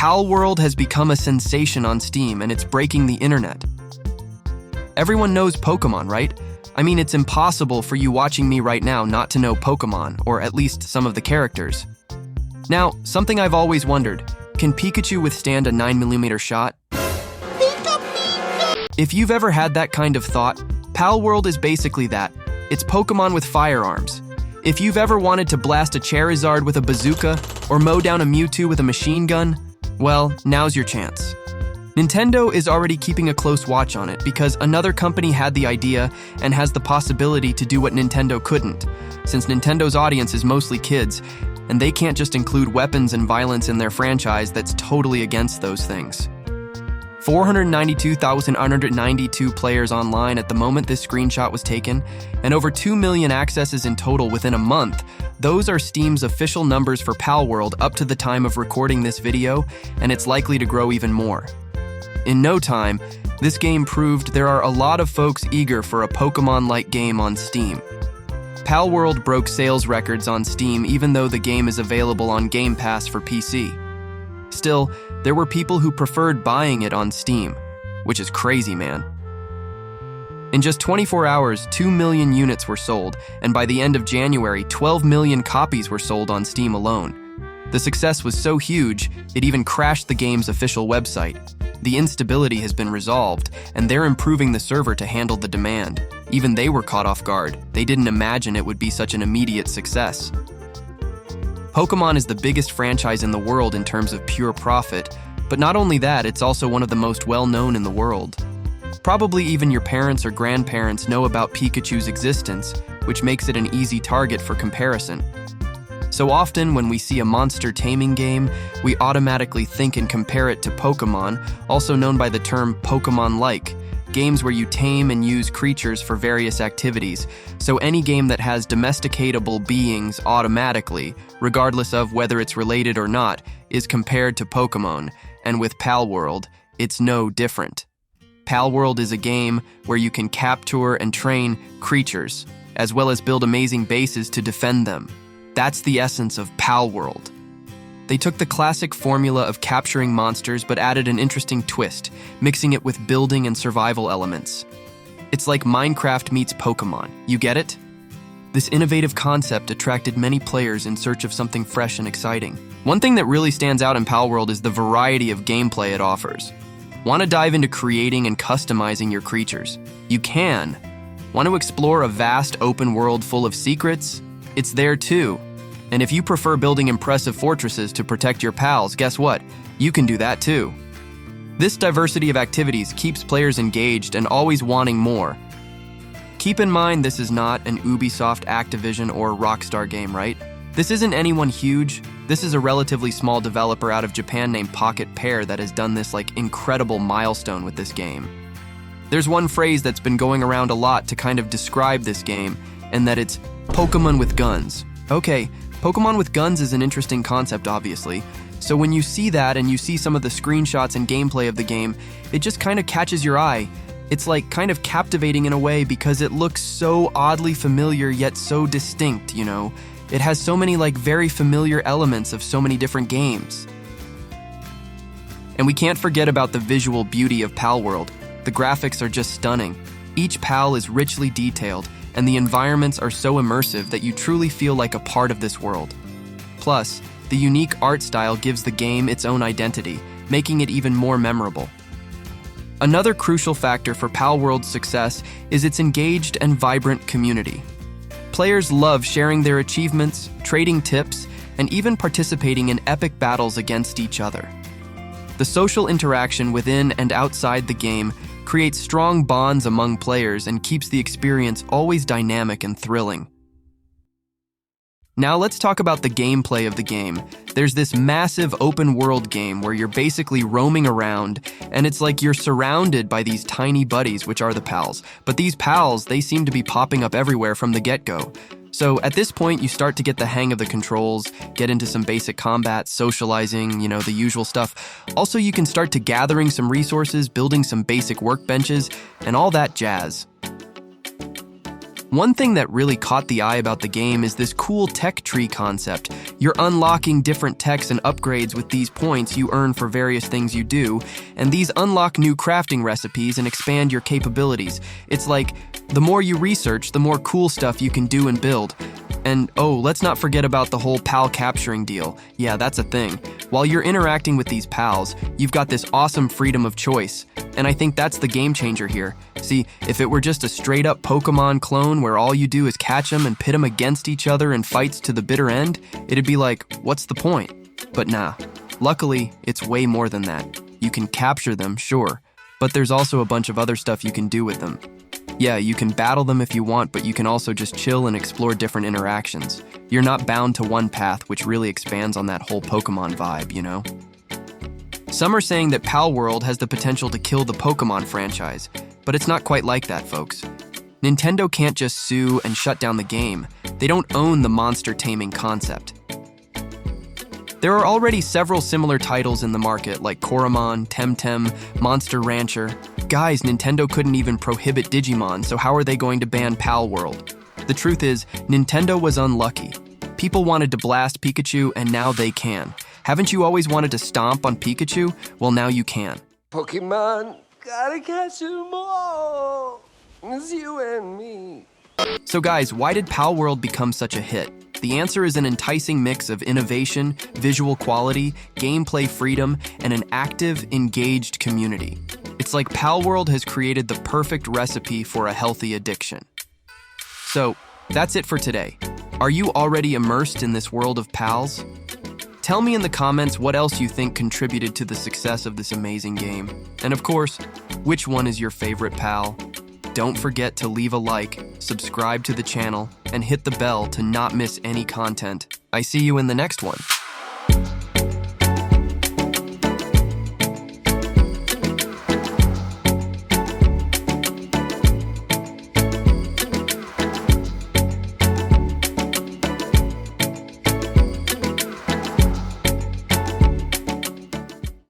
Palworld has become a sensation on Steam and it's breaking the internet. Everyone knows Pokemon, right? I mean, it's impossible for you watching me right now not to know Pokemon, or at least some of the characters. Now, something I've always wondered, can Pikachu withstand a 9mm shot? If you've ever had that kind of thought, Palworld is basically that. It's Pokemon with firearms. If you've ever wanted to blast a Charizard with a bazooka, or mow down a Mewtwo with a machine gun, well, now's your chance. Nintendo is already keeping a close watch on it because another company had the idea and has the possibility to do what Nintendo couldn't, since Nintendo's audience is mostly kids, and they can't just include weapons and violence in their franchise that's totally against those things. 492,192 players online at the moment this screenshot was taken, and over 2 million accesses in total within a month. Those are Steam's official numbers for Palworld up to the time of recording this video, and it's likely to grow even more. In no time, this game proved there are a lot of folks eager for a Pokemon-like game on Steam. Palworld broke sales records on Steam even though the game is available on Game Pass for PC. Still, there were people who preferred buying it on Steam, which is crazy, man. In just 24 hours, 2 million units were sold, and by the end of January, 12 million copies were sold on Steam alone. The success was so huge, it even crashed the game's official website. The instability has been resolved, and they're improving the server to handle the demand. Even they were caught off guard. They didn't imagine it would be such an immediate success. Pokemon is the biggest franchise in the world in terms of pure profit, but not only that, it's also one of the most well-known in the world. Probably even your parents or grandparents know about Pikachu's existence, which makes it an easy target for comparison. So often when we see a monster taming game, we automatically think and compare it to Pokemon, also known by the term Pokemon-like, games where you tame and use creatures for various activities. So any game that has domesticatable beings automatically, regardless of whether it's related or not, is compared to Pokemon, and with Palworld, it's no different. Palworld is a game where you can capture and train creatures, as well as build amazing bases to defend them. That's the essence of Palworld. They took the classic formula of capturing monsters but added an interesting twist, mixing it with building and survival elements. It's like Minecraft meets Pokemon. You get it? This innovative concept attracted many players in search of something fresh and exciting. One thing that really stands out in Palworld is the variety of gameplay it offers. Want to dive into creating and customizing your creatures? You can. Want to explore a vast open world full of secrets? It's there too. And if you prefer building impressive fortresses to protect your pals, guess what? You can do that too. This diversity of activities keeps players engaged and always wanting more. Keep in mind this is not an Ubisoft, Activision, or Rockstar game, right? This isn't anyone huge. This is a relatively small developer out of Japan named Pocket Pear that has done this incredible milestone with this game. There's one phrase that's been going around a lot to kind of describe this game, and that it's Pokemon with guns. Okay, Pokemon with guns is an interesting concept, obviously. So when you see that and you see some of the screenshots and gameplay of the game, it just kind of catches your eye. It's kind of captivating in a way because it looks so oddly familiar yet so distinct, you know? It has so many very familiar elements of so many different games. And we can't forget about the visual beauty of Palworld. The graphics are just stunning. Each pal is richly detailed, and the environments are so immersive that you truly feel like a part of this world. Plus, the unique art style gives the game its own identity, making it even more memorable. Another crucial factor for Palworld's success is its engaged and vibrant community. Players love sharing their achievements, trading tips, and even participating in epic battles against each other. The social interaction within and outside the game creates strong bonds among players and keeps the experience always dynamic and thrilling. Now let's talk about the gameplay of the game. There's this massive open world game where you're basically roaming around, and it's like you're surrounded by these tiny buddies, which are the pals. But these pals, they seem to be popping up everywhere from the get-go. So at this point, you start to get the hang of the controls, get into some basic combat, socializing, the usual stuff. Also, you can start to gathering some resources, building some basic workbenches, and all that jazz. One thing that really caught the eye about the game is this cool tech tree concept. You're unlocking different techs and upgrades with these points you earn for various things you do, and these unlock new crafting recipes and expand your capabilities. It's like, the more you research, the more cool stuff you can do and build. And oh, let's not forget about the whole pal capturing deal. Yeah, that's a thing. While you're interacting with these pals, you've got this awesome freedom of choice. And I think that's the game changer here. See, if it were just a straight up Pokemon clone where all you do is catch them and pit them against each other in fights to the bitter end, it'd be like, what's the point? But nah, luckily, it's way more than that. You can capture them, sure, but there's also a bunch of other stuff you can do with them. Yeah, you can battle them if you want, but you can also just chill and explore different interactions. You're not bound to one path, which really expands on that whole Pokemon vibe, you know? Some are saying that Palworld has the potential to kill the Pokemon franchise, but it's not quite like that, folks. Nintendo can't just sue and shut down the game. They don't own the monster taming concept. There are already several similar titles in the market, like Koromon, Temtem, Monster Rancher. Guys, Nintendo couldn't even prohibit Digimon, so how are they going to ban Palworld? The truth is, Nintendo was unlucky. People wanted to blast Pikachu, and now they can. Haven't you always wanted to stomp on Pikachu? Well, now you can. Pokemon, gotta catch 'em all. It's you and me. So guys, why did Palworld become such a hit? The answer is an enticing mix of innovation, visual quality, gameplay freedom, and an active, engaged community. It's like Palworld has created the perfect recipe for a healthy addiction. So, that's it for today. Are you already immersed in this world of pals? Tell me in the comments what else you think contributed to the success of this amazing game. And of course, which one is your favorite pal? Don't forget to leave a like, subscribe to the channel, and hit the bell to not miss any content. I see you in the next one.